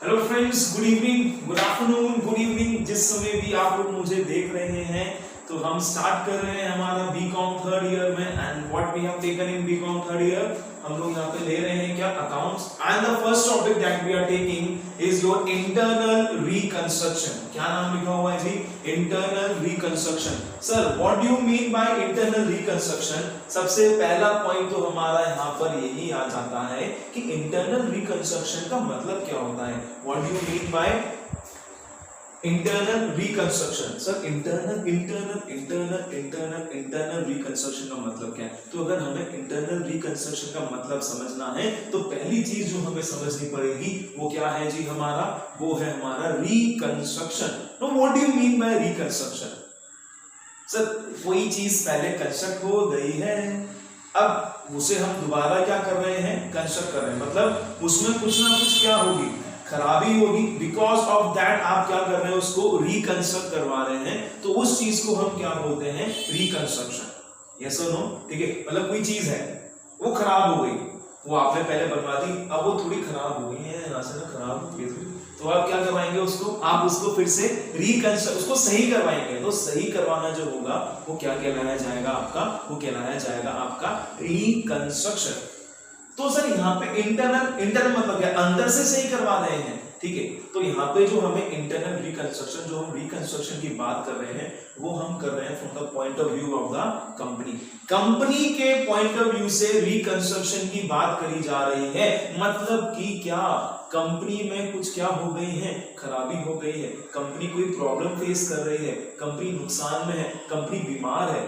Hello friends, good evening, good afternoon, good evening, जिस समय भी आप लोग मुझे देख रहे हैं। तो हम स्टार्ट कर रहे हैं हमारा बीकॉम थर्ड ईयर में। And what we have taken in BCom third year, हम लोग यहाँ पे ले रहे हैं क्या, accounts. And the first topic that we are taking is your internal reconstruction. क्या नाम लिखा हुआ है जी? Internal reconstruction. Sir what do you mean by internal reconstruction? सबसे पहला पॉइंट तो हमारा यहाँ पर यही आ जाता है कि इंटरनल रिकंस्ट्रक्शन का मतलब क्या होता है। What do you mean by internal reconstruction? Sir internal reconstruction का मतलब क्या है? तो अगर हमें इंटरनल रिकंस्ट्रक्शन का मतलब समझना है तो पहली चीज जो हमें समझनी पड़ेगी वो क्या है जी हमारा, वो है हमारा reconstruction. Know what do you mean by reconstruction? Sir कोई चीज पहले कंस्ट्रक्ट हो गई है, अब उसे हम दोबारा क्या कर रहे हैं, कंस्ट्रक्ट कर रहे हैं। मतलब उसमें कुछ ना कुछ क्या होगी, खराबी होगी। बिकॉज ऑफ दैट आप क्या कर रहे हैं, उसको रिकंस्ट्रक्ट करवा रहे हैं। तो उस चीज को हम क्या बोलते हैं, रिकंस्ट्रक्शन। यस और नो? ठीक है, मतलब कोई चीज है वो खराब हो गई, वो आपने पहले बनवा दी, अब वो थोड़ी खराब हो गई है, यहाँ से ना खराब हो गई थोड़ी, तो आप क्या करवाएंगे उसको, आप उसको फिर से रिकंस्ट्रक्ट, उसको सही करवाएंगे। तो सही करवाना जो होगा वो क्या कहलाया जाएगा आपका, वो कहलाया जाएगा आपका रिकंस्ट्रक्शन। तो सर यहाँ पे इंटरनल मतलब क्या, अंदर से सही करवा रहे हैं। ठीक है, तो यहाँ पे जो हमें इंटरनल रिकंस्ट्रक्शन, जो हम रिकंस्ट्रक्शन की बात कर रहे हैं वो हम कर रहे हैं from the point of view of the company. Company के पॉइंट ऑफ व्यू से रिकंस्ट्रक्शन की बात करी जा रही है। मतलब कि क्या, कंपनी में कुछ क्या हो गई है, खराबी हो गई है, कंपनी कोई प्रॉब्लम फेस कर रही है, कंपनी नुकसान में है, कंपनी बीमार है।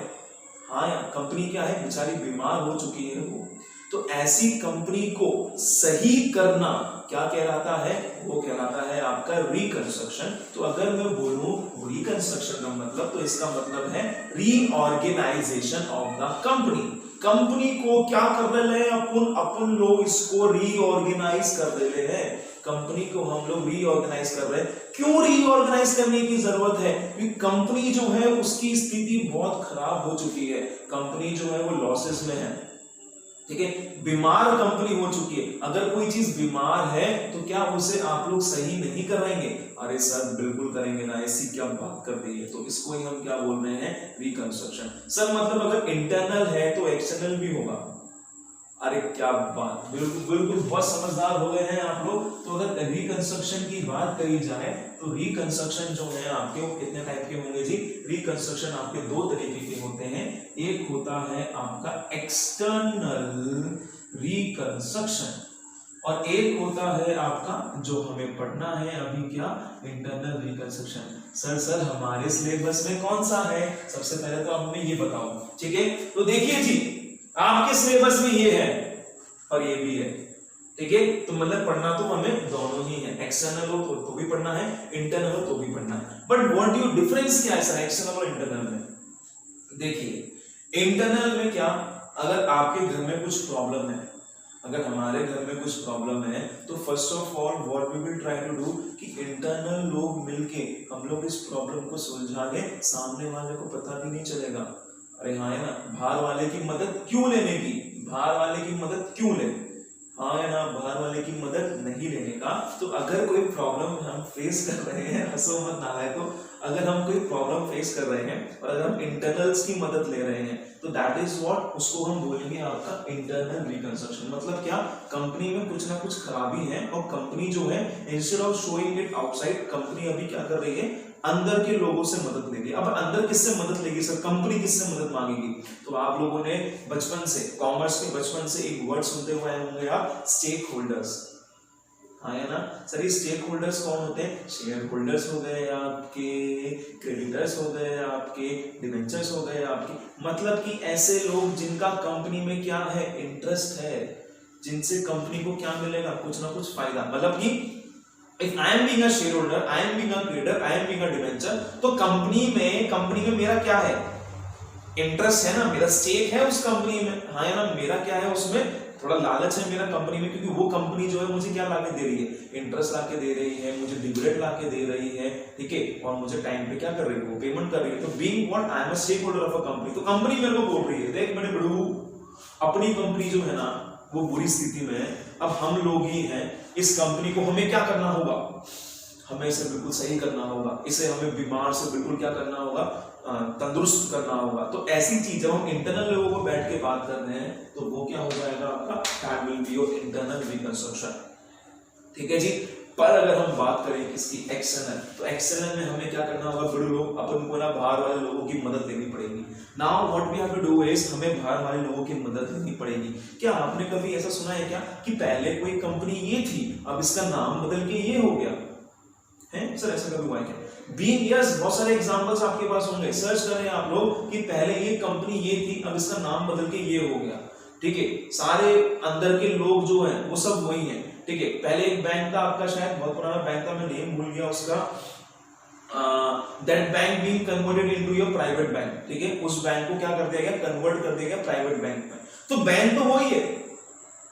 हाँ, कंपनी क्या है, बेचारी बीमार हो चुकी है वो। तो ऐसी कंपनी को सही करना क्या कहलाता है, वो कहलाता है आपका रिकंस्ट्रक्शन। तो अगर मैं बोलूं रिकंस्ट्रक्शन का मतलब, तो इसका मतलब है reorganization of the company. Company को क्या कर रहे हैं अपन लोग, इसको रीऑर्गेनाइज कर रहे हैं। कंपनी को हम लोग रीऑर्गेनाइज कर रहे हैं। क्यों रीऑर्गेनाइज करने की जरूरत है? क्योंकि कंपनी जो है उसकी स्थिति बहुत खराब हो चुकी है। कंपनी जो है वो लॉसेस में है। ठीक है, बीमार कंपनी हो चुकी है। अगर कोई चीज बीमार है तो क्या उसे आप लोग सही नहीं करवाएंगे? अरे सर बिल्कुल करेंगे ना, ऐसी क्या बात कर दी है। तो इसको ही हम क्या बोल रहे हैं, रिकंस्ट्रक्शन। सर मतलब अगर इंटरनल है तो एक्सटर्नल भी होगा। अरे क्या बात, बिल्कुल बहुत समझदार हो गए हैं आप लोग। तो अगर रिकंस्ट्रक्शन की बात करी जाए तो रिकंस्ट्रक्शन जो है आपके वो कितने टाइप के होंगे जी? रिकंस्ट्रक्शन आपके दो तरीके के होते हैं। एक होता है आपका एक्सटर्नल रिकंस्ट्रक्शन और एक होता है आपका जो हमें पढ़ना है अभी, क्या, इंटरनल रिकंस्ट्रक्शन। सर हमारे सिलेबस में कौन सा है? सबसे पहले तो हमें ये बताओ। ठीक है, तो देखिए जी, आपके सिलेबस में ये है और ये भी है। ठीक है, तो मतलब पढ़ना तो हमें दोनों ही है, एक्सटर्नल हो तो भी पढ़ना है, इंटरनल हो तो भी पढ़ना है। बट व्हाट डू डिफरेंस क्या है सर एक्सटर्नल और इंटरनल में? देखिए इंटरनल में क्या, अगर आपके घर में कुछ प्रॉब्लम है, अगर हमारे घर में कुछ प्रॉब्लम है तो first of all what we will try to do कि इंटरनल लोग मिलके हम लोग इस प्रॉब्लम को सुलझा के, सामने वाले को पता भी नहीं चलेगा। अरे हाँ है ना, बाहर वाले की मदद क्यों लेने की, बाहर वाले की मदद क्यों ले, हाँ है ना, बाहर वाले की मदद नहीं लेने का। तो अगर कोई प्रॉब्लम हम फेस कर रहे हैं, हंसो मत नालायकों, अगर हम कोई प्रॉब्लम फेस कर रहे हैं और अगर हम इंटरनल्स की मदद ले रहे हैं तो दैट इज व्हाट, उसको हम बोलेंगे आपका इंटरनल रिकंस्ट्रक्शन। मतलब क्या, कंपनी में कुछ ना कुछ खराबी है और कंपनी जो है instead of showing it outside, company अभी क्या कर रही है, अंदर के लोगों से मदद लेगी। अब अंदर किससे मदद लेगी सर, कंपनी किससे मदद मांगेगी? तो आप लोगों ने बचपन से, कॉमर्स के बचपन से एक वर्ड सुनते हुए आए होंगे आप, स्टेक होल्डर्स। हाँ है ना सर, ये स्टेक होल्डर्स कौन होते हैं? शेयर होल्डर्स हो गए आपके, क्रेडिटर्स हो गए आपके, डिबेंचर्स हो गए आपके। मतलब कि ऐसे लोग जिनका कंपनी में क्या है, इंटरेस्ट है, जिनसे कंपनी को क्या मिलेगा, कुछ ना कुछ फायदा। मतलब कि If I am being a shareholder, I am being a creditor, I am being a debenture, तो कंपनी में मेरा क्या है, इंटरेस्ट है ना, मेरा स्टेक है उस कंपनी में। हाँ है ना, मेरा क्या है उसमें, थोड़ा लालच है मेरा कंपनी में, क्योंकि वो कंपनी जो है मुझे क्या लाके दे रही है, इंटरेस्ट लाके दे रही है, मुझे डिविडेंड लाके दे रही है। ठीक है, और मुझे टाइम पे क्या कर रही है, वो पेमेंट कर रही है। तो being what, I am a stakeholder of a company. तो कंपनी मेरे को बोल रही है, देख मेरे बड़ू, अपनी कंपनी जो है ना वो बुरी स्थिति में है अब हम लोग ही हैं इस कंपनी को, हमें क्या करना होगा, हमें इसे बिल्कुल सही करना होगा, इसे हमें बीमार से बिल्कुल क्या करना होगा, तंदुरुस्त करना होगा। तो ऐसी चीज जब हम इंटरनल लोगों को बैठ के बात कर रहे हैं तो वो क्या हो जाएगा आपका, that will be your internal reconstruction. ठीक है जी। पर अगर हम बात करें किसकी, एक्सटर्नल, तो एक्सटर्नल में हमें क्या करना होगा, बड़े लोग अपन को ना बाहर वाले लोगों की मदद लेनी पड़ेगी। Now what we have to do is, हमें बाहर वाले लोगों की मदद लेनी पड़ेगी। क्या आपने कभी ऐसा सुना है क्या कि पहले कोई कंपनी ये थी अब इसका नाम बदल के ये हो गया है? सर ऐसा कभी हुआ है क्या? बीइंग यस, बहुत सारे एग्जांपल्स आपके पास होंगे, सर्च करें आप लोग कि पहले ये कंपनी ये थी अब इसका नाम बदल के ये हो गया। ठीक है, सारे अंदर के लोग जो हैं वो सब वही हैं। ठीक है, पहले एक बैंक था आपका, शायद बहुत पुराना बैंक था, मैं नेम भूल गया उसका, that bank being converted into your private bank. ठीक है, उस बैंक को क्या कर दिया गया, कन्वर्ट कर दिया गया प्राइवेट बैंक में। तो बैंक तो वही है,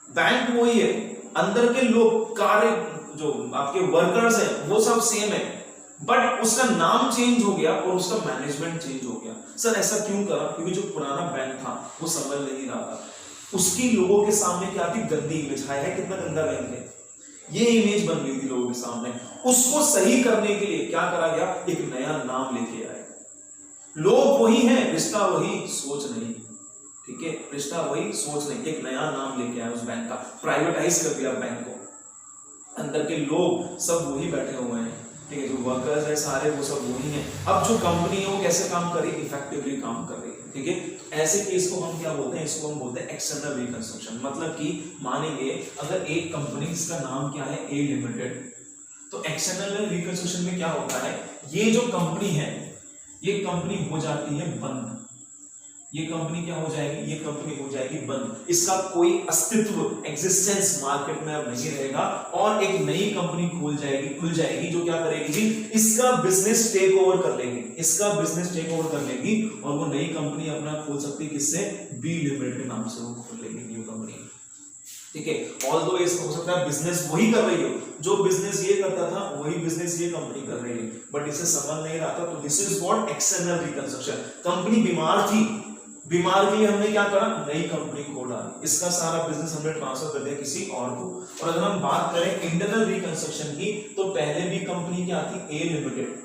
बैंक वही है, अंदर के लोग, कार्य जो आपके वर्कर्स हैं वो सब सेम है, बट उसका नाम चेंज हो गया और उसका मैनेजमेंट चेंज हो गया। सर ऐसा क्यों करा? क्योंकि जो पुराना बैंक था वो संभल नहीं रहा था, उसकी लोगों के सामने क्या थी, गंदी इमेज है, कितना गंदा बैंक है, ये इमेज बन गई थी लोगों के सामने। उसको सही करने के लिए क्या करा गया, एक नया नाम लेके आए। लोग वही हैं, रिश्ता वही, सोच नहीं। ठीक है, रिश्ता वही, सोच नहीं, एक नया नाम लेके आए उस बैंक का, प्राइवेटाइज कर दिया बैंक को, अंदर के लोग सब वही बैठे हुए हैं। ठीक है, जो वर्कर्स है सारे वो सब वही हैं। अब जो कंपनी है वो कैसे काम कर रही है, इफेक्टिवली काम कर रही है। ठीक है, ऐसे केस को हम क्या बोलते हैं, इसको हम बोलते हैं एक्सटर्नल रिकंस्ट्रक्शन। मतलब कि मानेंगे अगर एक कंपनी जिसका नाम क्या है, ए लिमिटेड, तो एक्सटर्नल रिकंस्ट्रक्शन में क्या होता है, ये जो कंपनी है ये कंपनी हो जाती है बंद। ये कंपनी क्या हो जाएगी, ये कंपनी हो जाएगी बंद, इसका कोई अस्तित्व, एग्जिस्टेंस मार्केट में अब नहीं रहेगा, और एक नई कंपनी खुल जाएगी जो क्या करेगी जी, इसका बिजनेस टेक ओवर कर लेगी, इसका बिजनेस टेक ओवर कर लेगी, और वो नई कंपनी अपना खोल सकती है, किससे, बी लिमिटेड के नाम से वो खोल लेगी न्यू कंपनी। ठीक है, ऑल्दो इस हो सकता है बिजनेस वही कर रही हो, जो बिजनेस ये करता था वही बिजनेस ये कंपनी कर रही है, बट इसे समझ नहीं रहा था। तो this is what external reconstruction. Company बीमार थी, बीमार के लिए हमने क्या करा, नई कंपनी खोल डाली, इसका सारा बिजनेस हमने ट्रांसफर कर दिया किसी और को। और अगर हम बात करें इंटरनल रिकंस्ट्रक्शन की, तो पहले भी कंपनी क्या थी, ए लिमिटेड,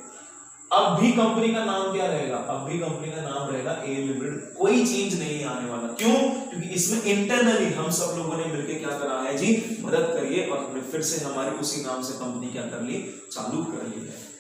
अब भी कंपनी का नाम क्या रहेगा, अब भी कंपनी का नाम रहेगा ए लिमिटेड, कोई चेंज नहीं आने वाला। क्यों? क्योंकि इसमें इंटरनली हम सब लोगों ने मिलकर क्या करा है जी, मदद करिए, और हमने फिर से हमारे उसी नाम से कंपनी क्या कर ली, चालू कर ली है।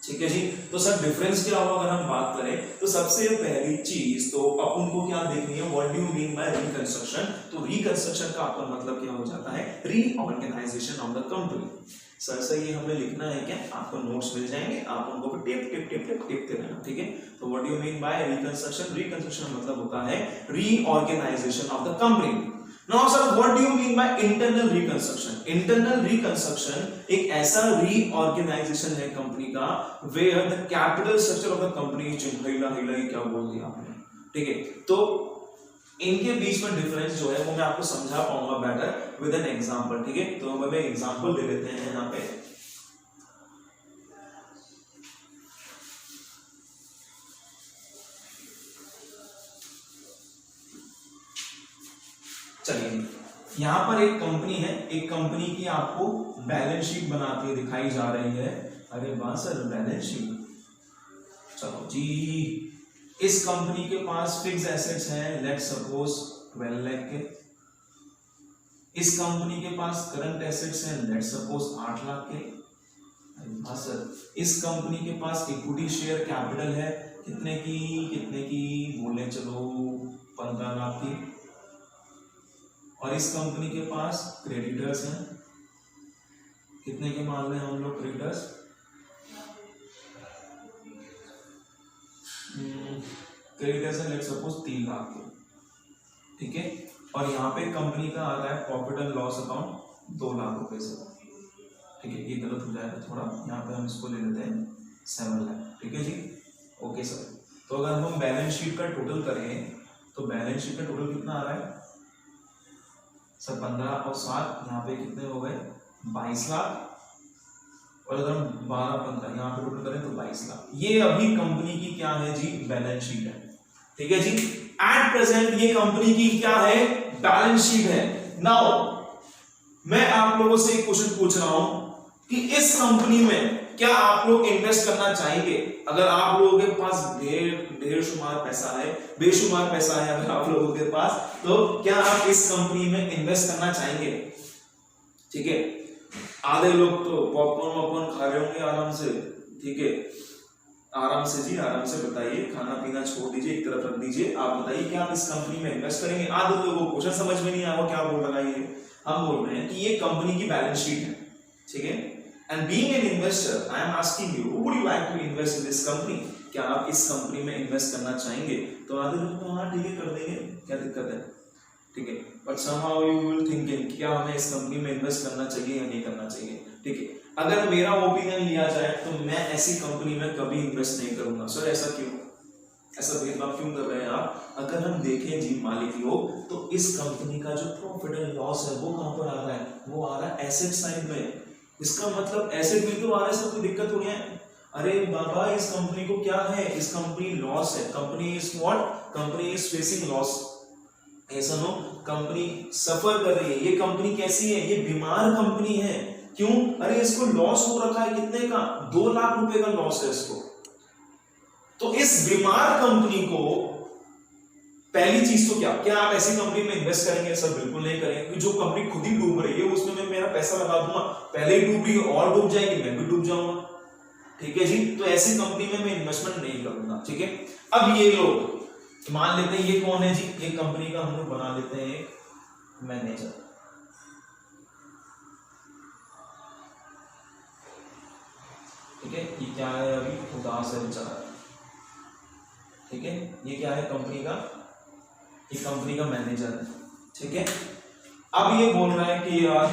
ठीक है जी। तो सर डिफरेंस क्या होगा अगर हम बात करें, तो सबसे पहली चीज तो अपन को क्या देखनी है, what do you mean by reconstruction. तो रिकंस्ट्रक्शन का आपका मतलब क्या हो जाता है, reorganization of the company. Sir से ये हमें लिखना है क्या, आपको नोट्स मिल जाएंगे, आप उनको टिप टिप टिप टिप टिपते रहना। ठीक है, तो what do you mean by reconstruction, reconstruction मतलब होता है reorganization of the company. Now sir, what do you mean by internal reconstruction? Internal reconstruction एक ऐसा reorganization है कंपनी का where the capital structure of the company is changed। हिला क्या बोल दिया आपने। ठीक है, तो इनके बीच में डिफरेंस जो है वो मैं आपको समझा पाऊंगा बेटर विद एन एग्जांपल। ठीक है, तो हम एग्जांपल ले लेते हैं यहाँ पे। चलिए, यहां पर एक कंपनी है, एक कंपनी की आपको बैलेंस शीट बनाती हुई दिखाई जा रही है। अरे वाह सर, बैलेंस शीट, चलो जी। इस कंपनी के पास फिक्स एसेट्स हैं, लेट्स सपोज 12 लाख के। इस कंपनी के पास करंट एसेट्स हैं, लेट्स सपोज 8 लाख के। अरे वाह सर, इस कंपनी के पास इक्विटी शेयर कैपिटल है, कितने की बोले चलो 15 लाख की। और इस कंपनी के पास क्रेडिटर्स हैं, कितने के मान रहे हैं हम लोग क्रेडिटर्स, क्रेडिटर्स है लेट्स सपोज 3 लाख के। ठीक है, और यहाँ पे कंपनी का आ रहा है profit and loss account 2 lakh रुपए से। ठीक है, ये गलत हो जाएगा थोड़ा, यहाँ पे हम इसको ले लेते हैं 7 लाख। ठीक है जी, ओके सर। तो अगर हम बैलेंस शीट का टोटल करें तो बैलेंस शीट का टोटल कितना आ रहा है सर, 15 और 7 यहाँ पे कितने हो गए 22 लाख, और अगर हम 12-15 यहाँ पे टोटल करें तो 22 लाख। ये अभी कंपनी की क्या है जी, बैलेंस शीट है। ठीक है जी, एट प्रेजेंट ये कंपनी की क्या है, बैलेंस शीट है। नाउ मैं आप लोगों से एक क्वेश्चन पूछ रहा हूं कि इस कंपनी में क्या आप लोग इन्वेस्ट करना चाहेंगे? अगर आप लोगों के पास ढेर शुमार पैसा है, बेशुमार पैसा है अगर आप लोगों के पास, तो क्या आप इस कंपनी में इन्वेस्ट करना चाहेंगे? ठीक है, आधे लोग तो पॉपकॉर्न वॉपकॉर्न खा रहे होंगे आराम से, ठीक है, आराम से जी, आराम से बताइए, खाना पीना छोड़ दीजिए, एक तरफ रख दीजिए, आप बताइए क्या आप इस कंपनी में इन्वेस्ट करेंगे? आधे लोगों को क्वेश्चन समझ में नहीं आया वो क्या बोल रहा है ये। हम बोल रहे हैं कि ये कंपनी की बैलेंस शीट है, ठीक है, and being an investor I am asking you would you like to invest in this company? क्या आप इस कंपनी में इन्वेस्ट करना चाहेंगे? तो आधे लोग तो हाँ ठीक है कर देंगे, क्या दिक्कत है, ठीक है, but somehow you will thinking क्या हमें इस कंपनी में इन्वेस्ट करना चाहिए या नहीं करना चाहिए? ठीक है, अगर मेरा ओपिनियन लिया जाए तो मैं ऐसी कंपनी में कभी इन्वेस्ट नहीं करूंगा। सर ऐसा क्यों, ऐसा भेदभाव क्यों कर रहे हैं आप? अगर हम देखें जी मालिक लोग, तो इस कंपनी का जो प्रॉफिट एंड लॉस है वो कहां पर आ रहा है? वो आ रहा है एसेट साइड में। इसका मतलब एसेट भी तो आ रहा है, कोई दिक्कत हो रही है? अरे बाबा इस कंपनी को क्या है, इस कंपनी लॉस है, company is what, company is facing loss, ऐसा नो, कंपनी सफर कर रही है। ये कंपनी कैसी है? ये बीमार कंपनी है। क्यों? अरे इसको लॉस हो रखा है, कितने का? 2 लाख रुपए का लॉस है इसको। तो इस बीमार कंपनी को पहली चीज तो क्या आप ऐसी कंपनी में इन्वेस्ट करेंगे? सर बिल्कुल नहीं करेंगे, क्योंकि जो कंपनी खुद ही डूब रही है उसमें मैं मेरा पैसा लगा दूंगा, पहले ही डूब रही है और डूब जाएगी, मैं भी डूब जाऊंगा, ठीक है जी। तो ऐसी कंपनी में मैं इन्वेस्टमेंट नहीं करूंगा, ठीक है। अब ये लोग मान लेते हैं ये कौन है जी, ये कंपनी का हम लोग बना लेते हैं एक मैनेजर, ठीक है, ये क्या है अभी उदास है बेचारा, ठीक है, ये क्या है कंपनी का, ये कंपनी का मैनेजर है, ठीक है। अब ये बोल रहा है कि यार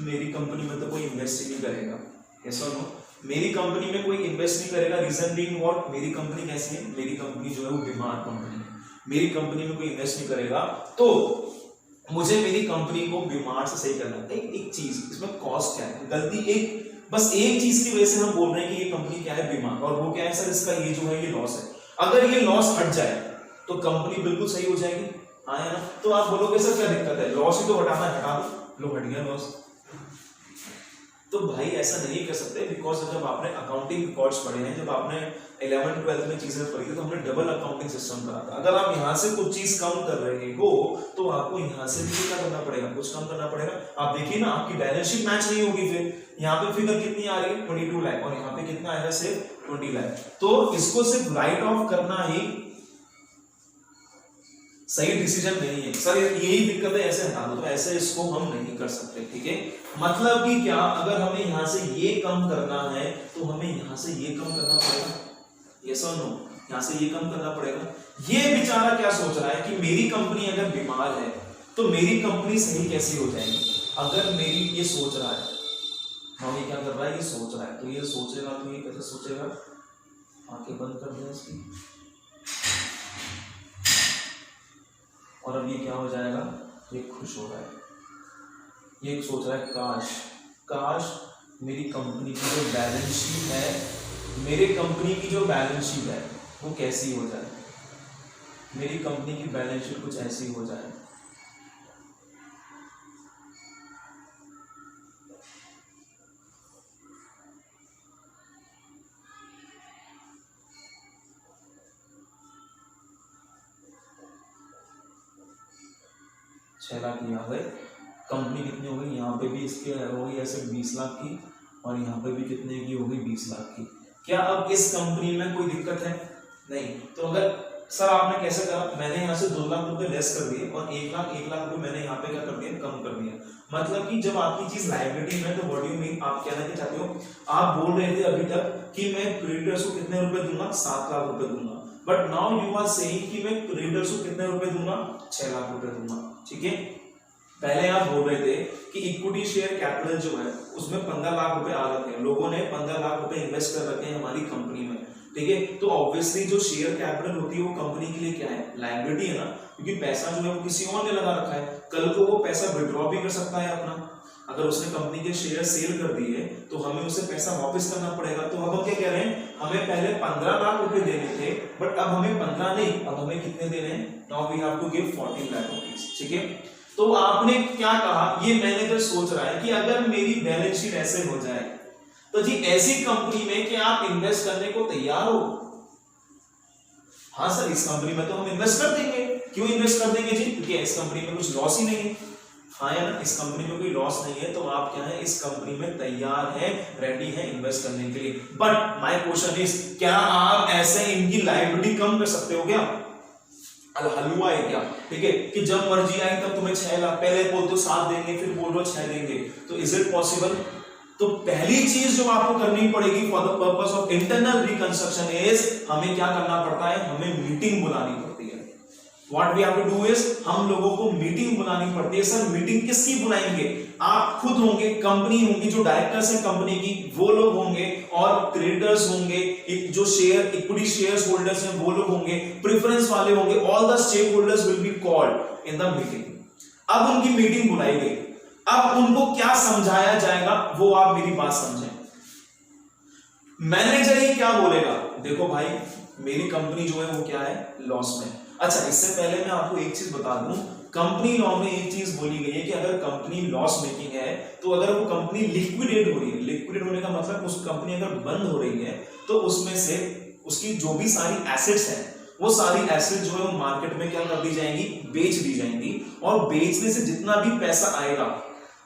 मेरी कंपनी में तो कोई इन्वेस्ट ही नहीं करेगा, ऐसा नो, मेरी कंपनी में कोई इन्वेस्ट नहीं करेगा। रीजन बीइंग व्हाट, मेरी कंपनी कैसी है, मेरी कंपनी जो है वो बीमार कंपनी है, मेरी कंपनी में कोई इन्वेस्ट नहीं करेगा, तो मुझे मेरी कंपनी को बीमार से सही करना है। एक चीज इसमें कॉस्ट क्या है, गलती एक, बस एक चीज की वजह से हम बोल रहे हैं कि ये कंपनी क्या है, बीमार, और वो क्या है सर, इसका ये जो है ये लॉस है। अगर ये लॉस हट जाए तो कंपनी बिल्कुल सही हो जाएगी, हाँ ना। तो आप बोलोगे सर क्या दिक्कत है, लॉस ही तो हटाना है, हटा दो, लो हट गया लॉस। तो भाई ऐसा नहीं कर सकते, बिकॉज जब आपने अकाउंटिंग रिकॉर्ड्स पढ़े हैं, जब आपने 11th 12th में चीजें पढ़ी थी, तो हमने डबल अकाउंटिंग सिस्टम करा था। अगर आप यहाँ से कुछ चीज कम कर रहे हो तो आपको यहाँ से भी क्या करना पड़ेगा, कुछ कम करना पड़ेगा। आप देखिए ना, आपकी बैलेंस शीट मैच नहीं होगी, फिर यहाँ पे फिगर कितनी आ रही है 22 लाख, और यहाँ पे कितना आएगा सिर्फ 20 लाख। तो इसको सिर्फ राइट ऑफ करना ही सही डिसीजन नहीं है। सर यही दिक्कत है, ऐसे हटा दो, तो ऐसे इसको हम नहीं कर सकते, ठीक है। मतलब कि क्या, अगर हमें यहां से ये कम करना है तो हमें यहां से ये कम करना पड़ेगा, यस और नो, यहां से ये कम करना पड़ेगा। ये बेचारा क्या सोच रहा है कि मेरी कंपनी अगर बीमार है तो मेरी कंपनी सही कैसे हो जाएगी। अगर मेरी ये सोच रहा है, हाँ ये क्या कर रहा है, ये सोच रहा है, तो ये सोचेगा तो ये कैसे सोचेगा, आंखें बंद कर दें इसकी, और अब ये क्या हो जाएगा, ये खुश हो रहा है, ये सोच रहा है काश काश मेरी कंपनी की जो बैलेंस शीट है, मेरी कंपनी की जो बैलेंस शीट है वो कैसी हो जाए, मेरी कंपनी की बैलेंस शीट कुछ ऐसी हो जाए। छह लाख यहाँ पे कंपनी कितनी हो गई, यहाँ पे भी इसके हो गई ऐसे 20 लाख की, और यहाँ पे भी कितने की हो गई 20 लाख की। क्या अब इस कंपनी में कोई दिक्कत है? नहीं। तो अगर सर आपने कैसे करा, मैंने यहाँ से 2 लाख रुपए लेस कर दिए और 1 लाख रुपए मैंने यहाँ पे क्या कर दिया, कम कर दिया। मतलब कि जब आपकी चीज लायबिलिटी में, तो व्हाट यू मीन, आप कहना क्या चाहते हो, आप बोल रहे थे अभी तक कि मैं क्रेडिटर्स को कितने रुपए दूंगा, 7 लाख रुपए दूंगा, but now you are saying कि मैं क्रेडिटर्स को कितने रुपए दूंगा, 6 लाख रुपए दूंगा, ठीक है। पहले आप बोल रहे थे कि इक्विटी शेयर कैपिटल जो है उसमें 15 लाख रुपए आ रखे हैं, लोगों ने 15 लाख रुपए इन्वेस्ट कर रखे हैं हमारी कंपनी में, ठीक है। तो ऑब्वियसली जो शेयर कैपिटल होती है वो कंपनी के लिए क्या है, लायबिलिटी है ना, क्योंकि पैसा जो है वो किसी और ने लगा रखा है, कल को वो पैसा विड्रॉ भी कर सकता है अपना, अगर उसने कंपनी के शेयर सेल कर दिए तो हमें उसे पैसा वापस करना पड़ेगा। तो अब हम क्या कह रहे हैं, हमें पहले 15 लाख रुपए देने थे, बट अब हमें 15 नहीं, अब हमें कितने देने हैं, now we have to give 14 lakh rupees, ठीक है। तो आपने क्या कहा, ये मैनेजर सोच रहा है कि अगर मेरी बैलेंस शीट ऐसे हो जाए तो जी ऐसी कंपनी में क्या आप इन्वेस्ट करने को तैयार हो? हाँ सर, इस कंपनी में तो हम इन्वेस्ट कर देंगे। क्यों इन्वेस्ट कर देंगे जी? क्योंकि इस कंपनी में कुछ लॉस ही नहीं है। हाँ या ना, इस कंपनी में कोई लॉस नहीं है, तो आप क्या है, इस कंपनी में तैयार है, रेडी है इन्वेस्ट करने के लिए। बट माय क्वेश्चन इज, क्या आप ऐसे इनकी लायबिलिटी कम कर सकते हो क्या? हलवा है क्या? ठीक है, कि जब मर्जी आई तब तुम्हें 6 लाख, पहले बोल दो 7 देंगे, फिर बोलो 6 देंगे, तो इज इट पॉसिबल? तो पहली चीज जो आपको करनी पड़ेगी for the purpose of internal reconstruction is, हमें क्या करना पड़ता है, हमें मीटिंग बुलानी पड़ती है। What we have to do is, हम लोगों को मीटिंग बुलानी पड़ती है। सर मीटिंग किसकी बुलाएंगे? आप खुद होंगे, कंपनी होंगी, जो डायरेक्टर्स हैं कंपनी की वो लोग होंगे, और क्रेडिटर्स होंगे, जो शेयर इक्विटी शेयर होल्डर्स हैं वो लोग होंगे, प्रेफरेंस वाले होंगे, all the stakeholders will be called in the meeting. अब उनकी मीटिंग बुलाई गई, अब उनको क्या समझाया जाएगा वो आप मेरी बात समझें। मैनेजर ही क्या बोलेगा, देखो भाई मेरी कंपनी जो है वो क्या है, लॉस में। अच्छा, इससे पहले मैं आपको एक चीज बता दूं, कंपनी लॉ में एक चीज बोली गई है कि अगर कंपनी लॉस मेकिंग है, तो अगर वो कंपनी लिक्विडेट हो रही है, लिक्विडेट होने का मतलब उस कंपनी अगर बंद हो रही है, तो उसमें से उसकी जो भी सारी एसेट्स हैं, वो सारी एसेट जो है वो मार्केट में क्या कर दी जाएंगी, बेच दी जाएंगी, और बेचने से जितना भी पैसा आएगा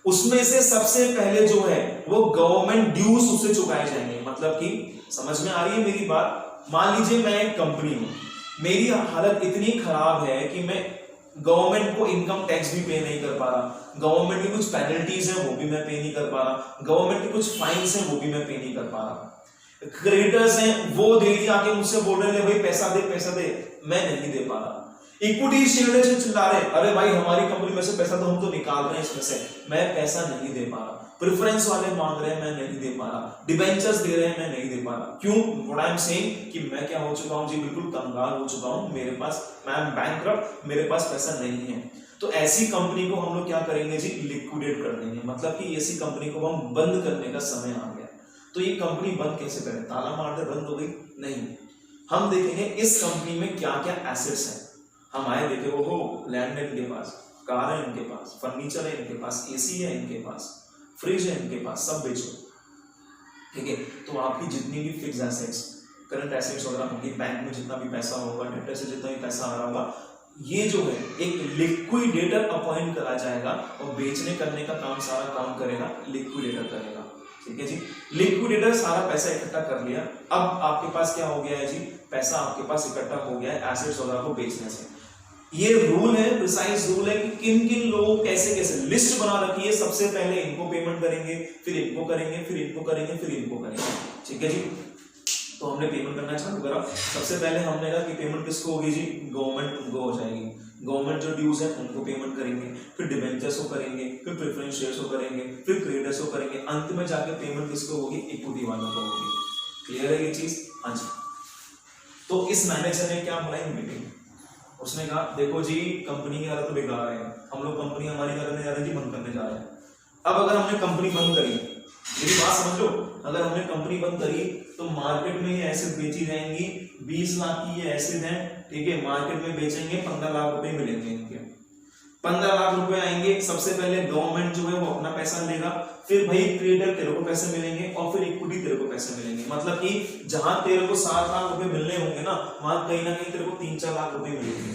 उसमें से सबसे पहले जो है वो गवर्नमेंट ड्यूज उससे चुकाए जाएंगे। मतलब कि समझ में आ रही है मेरी बात? मान लीजिए मैं एक कंपनी हूं, मेरी हालत इतनी खराब है कि मैं गवर्नमेंट को इनकम टैक्स भी पे नहीं कर पा रहा, गवर्नमेंट की कुछ पेनल्टीज हैं वो भी मैं पे नहीं कर पा रहा, गवर्नमेंट की कुछ फाइन्स हैं वो भी मैं पे नहीं कर पा रहा, क्रेडिटर्स हैं वो डेली आके मुझसे बोल रहे हैं भाई पैसा दे, मैं नहीं दे पा रहा, इक्विटी शेयरहोल्डर्स चिल्ला रहे अरे भाई हमारी कंपनी में से पैसा तो हम तो निकाल रहे हैं इसमें से, मैं पैसा नहीं दे पा रहा, प्रेफरेंस वाले मांग रहे हैं मैं नहीं दे पा रहा, डिबेंचर्स दे रहे हैं मैं नहीं दे पा रहा। क्यों? व्हाट आई एम सेइंग कि मैं क्या हो चुका हूं जी, बिल्कुल कंगाल हो चुका हूं, मेरे पास, मैं एम बैंकक्रप्ट, मेरे पास पैसा नहीं है। तो ऐसी कंपनी को हम लोग क्या करेंगे जी, लिक्विडेट कर देंगे। मतलब कि ऐसी कंपनी को हम बंद करने का समय आ गया। तो ये कंपनी बंद कैसे करें? ताला मार दे बंद हो गई? नहीं, हम देखेंगे इस कंपनी में क्या क्या एसेट्स हैं। हम आए देखे, वो लैंड है इनके पास, कार है इनके पास, फर्नीचर है इनके पास, एसी है इनके पास, फ्रिज है इनके पास, सब बेचो। ठीक है, तो आपकी जितनी भी फिक्स एसेट्स, करंट एसेट्स वगैरह होंगी, बैंक में जितना भी पैसा होगा, डेटर से जितना भी पैसा आ रहा होगा, ये जो है एक लिक्विडेटर अपॉइंट करा जाएगा, और बेचने करने का काम, सारा काम करेगा लिक्विडेटर करेगा। ठीक है जी, लिक्विडेटर सारा पैसा इकट्ठा कर लिया, अब आपके पास क्या हो गया है जी, पैसा आपके पास इकट्ठा हो गया है एसेट्स वगैरह को बेचने से। ये रूल है, प्रिसाइज रूल है कि किन किन लोगों कैसे कैसे, लिस्ट बना रखी है, सबसे पहले इनको पेमेंट करेंगे, फिर इनको करेंगे, फिर इनको करेंगे, फिर इनको करेंगे। ठीक है जी, तो हमने पेमेंट करना चालू करा। सबसे पहले हमने कहा कि पेमेंट किसको होगी जी, गवर्नमेंट को हो जाएगी, गवर्नमेंट जो ड्यूज है उनको पेमेंट करेंगे, फिर डिबेंचर्स को करेंगे, फिर प्रेफरेंस शेयर्स को करेंगे, फिर क्रेडिटर्स को करेंगे, अंत में जाकर पेमेंट किसको होगी, इक्विटी वालों को होगी। क्लियर है ये चीज? हाँ जी। तो इस मैनेजर ने क्या बुलाई मीटिंग, उसने कहा देखो जी कंपनी की हालत तो बेकार है, हम लोग कंपनी हमारी करने जा रहे हैं जी, बंद करने जा रहे हैं। अब अगर हमने कंपनी बंद करी, मेरी बात समझ लो, अगर हमने कंपनी बंद करी तो मार्केट में ये एसेट बेची जाएंगी, 20 लाख की ये एसेट है, ठीक है, मार्केट में बेचेंगे 15 लाख रुपए मिलेंगे इनके, 15 लाख रुपए आएंगे। सबसे पहले गवर्नमेंट जो है वो अपना पैसा लेगा, फिर भाई क्रेडिटर तेरे को पैसे मिलेंगे, और फिर इक्विटी तेरे को पैसे मिलेंगे। मतलब कि जहां तेरे को 7 लाख रुपए मिलने होंगे ना, वहां कहीं ना कहीं तेरे को 3-4 लाख रुपए मिलेंगे,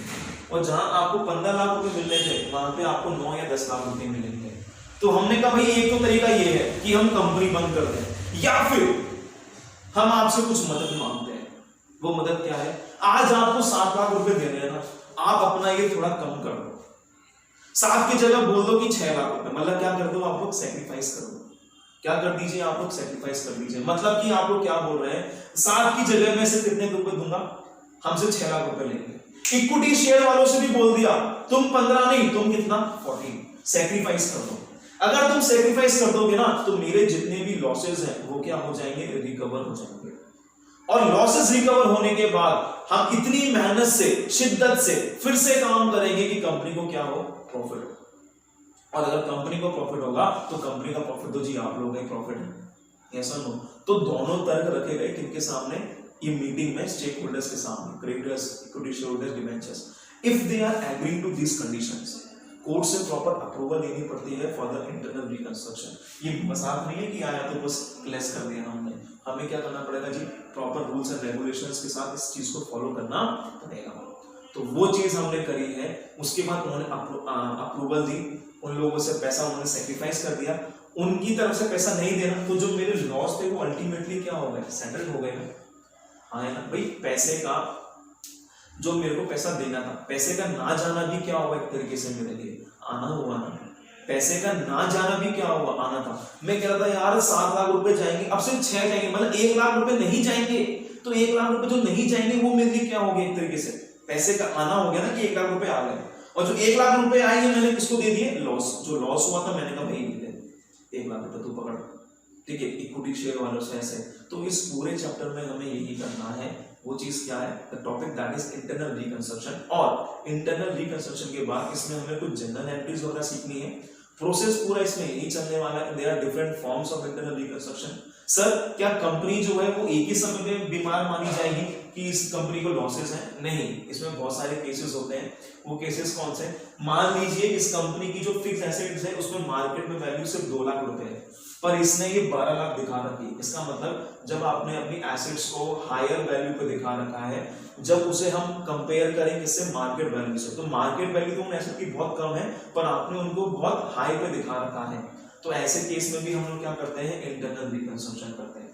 और जहां आपको 15 लाख रुपए मिलने थे वहां पे आपको 9 या 10 लाख रुपए मिलेंगे। तो हमने कहा भाई एक तो तरीका ये है कि हम कंपनी बंद कर दें, या फिर हम आपसे कुछ मदद मांगते हैं। वो मदद क्या है? आज आपको 7 लाख रुपए देने हैं ना, आप अपना ये थोड़ा कम कर दो, 7 की जगह बोल दो कि 6 लाख रुपए। मतलब क्या कर दो आप लोग, सेक्रीफाइस कर दो। क्या कर दीजिए आप लोग, सेक्रीफाइस कर दीजिए। मतलब कि आप लोग क्या बोल रहे हैं, 7 की जगह में से कितने रुपए दूंगा, हमसे 6 लाख रुपए लेंगे। इक्विटी शेयर वालों से भी बोल दिया तुम 15 नहीं, तुम कितना, 14 सेक्रीफाइस कर दो। अगर तुम सेक्रीफाइस कर दोगे ना, तो मेरे जितने भी लॉसेस हैं वो क्या हो जाएंगे, रिकवर हो जाएंगे। और लॉसेस रिकवर होने के बाद हम इतनी मेहनत से, शिद्दत से फिर से काम करेंगे कि कंपनी को क्या हो, प्रॉफिट हो। और अगर कंपनी को प्रॉफिट होगा तो कंपनी का प्रॉफिट तो जी आप लोगों का ही प्रॉफिट है, ऐसा नो। तो दोनों तर्क रखे गए किनके सामने, ये मीटिंग में स्टेक होल्डर्स के सामने, creditors, equity shareholders, debentures. If they are agreeing to this conditions, court से प्रॉपर अप्रूवल लेनी पड़ती है फॉर द इंटरनल रिकंस्ट्रक्शन। ये मजाक नहीं है कि आया तो बस क्लेस कर दिया हमने, हमें क्या करना पड़ेगा जी, प्रॉपर रूल्स एंड रेगुलेशंस के साथ इस चीज को फॉलो करना पड़ेगा। तो वो चीज हमने करी है। उसके बाद उन्होंने अप्रूवल दी, उन लोगों से पैसा उन्होंने सेक्रीफाइस कर दिया, उनकी तरफ से पैसा नहीं देना, तो जो मेरे लॉस थे वो अल्टीमेटली क्या हो गए, सेटल हो गए। हाँ है ना भाई, पैसे का जो मेरे को पैसा देना था, पैसे का ना जाना भी क्या हुआ एक तरीके से मेरे लिए आना हुआ ना, पैसे का ना जाना भी क्या हुआ आना था। मैं कह रहा था यार 7 लाख रुपए जाएंगे, अब सिर्फ 6 जाएंगे, मतलब 1 लाख रुपए नहीं जाएंगे, तो 1 लाख रुपए जो नहीं जाएंगे वो मेरे लिए क्या हो गया एक तरीके से पैसे का आना हो गया ना, कि 1 लाख रुपए आ गए, और जो 1 लाख रुपए आएंगे मैंने किसको दे दिए, लॉस, जो लॉस हुआ था मैंने कहा भाई 1 लाख रुपए तू पकड़, ठीक है, इक्विटी शेयर वालों से ऐसे। तो इस पूरे चैप्टर में हमें यही करना है, वो चीज क्या है, the topic that is internal reconstruction. और इंटरनल रिकंस्ट्रक्शन के बाद इसमें हमें कुछ जनरल एंट्रीज वगैरह सीखनी है। प्रोसेस पूरा इसमें यही चलने वाला है। There are different forms of internal reconstruction. Sir क्या कंपनी जो है वो एक ही समय में बीमार मानी जाएगी कि इस कंपनी को लॉसेस हैं? नहीं, इसमें बहुत सारे केसेस होते हैं। वो केसेस कौन से, मान लीजिए इस कंपनी की जो फिक्स एसेट्स है उसमें मार्केट में वैल्यू सिर्फ 2 लाख रुपए है, पर इसने ये 12 लाख दिखा रखी। इसका मतलब जब आपने अपनी एसेट्स को हायर वैल्यू पे दिखा रखा है, जब उसे हम कंपेयर करें किससे, मार्केट वैल्यू से, तो मार्केट वैल्यू तो उन एसेट की बहुत कम है, पर आपने उनको बहुत हाई पे दिखा रखा है। तो ऐसे केस में भी हम लोग क्या करते हैं, इंटरनल रिकंस्ट्रक्शन करते हैं।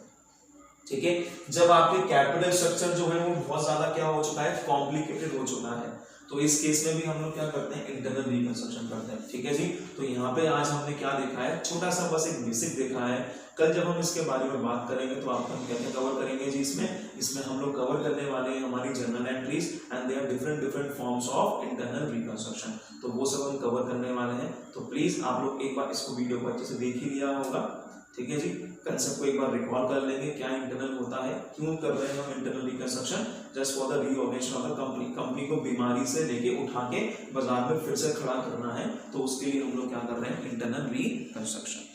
ठीक है, जब आपके कैपिटल स्ट्रक्चर जो है वो बहुत ज्यादा क्या हो चुका है, कॉम्प्लिकेटेड हो चुका है, तो इस केस में भी हम लोग क्या करते हैं, इंटरनल रिकंस्ट्रक्शन करते हैं। ठीक है जी, तो यहाँ पे आज हमने क्या देखा है, छोटा सा बस एक बेसिक देखा है। कल जब हम इसके बारे में बात करेंगे तो आपको हम क्या कवर करेंगे जी, इसमें हम लोग कवर करने वाले हैं हमारी journal entries and they are different forms of internal reconstruction. तो वो सब हम कवर करने वाले हैं। तो प्लीज आप लोग एक बार इसको वीडियो को अच्छे से देख ही लिया होगा। ठीक है जी, कंसेप्ट को एक बार रिकॉल कर लेंगे, क्या इंटरनल होता है, क्यों कर रहे हैं हम internal reconstruction, just for the reorganization of the company. Company को बीमारी से लेके उठा के बाजार में फिर से खड़ा करना है, तो उसके लिए हम लोग क्या कर रहे हैं, इंटरनल रिकंस्ट्रक्शन।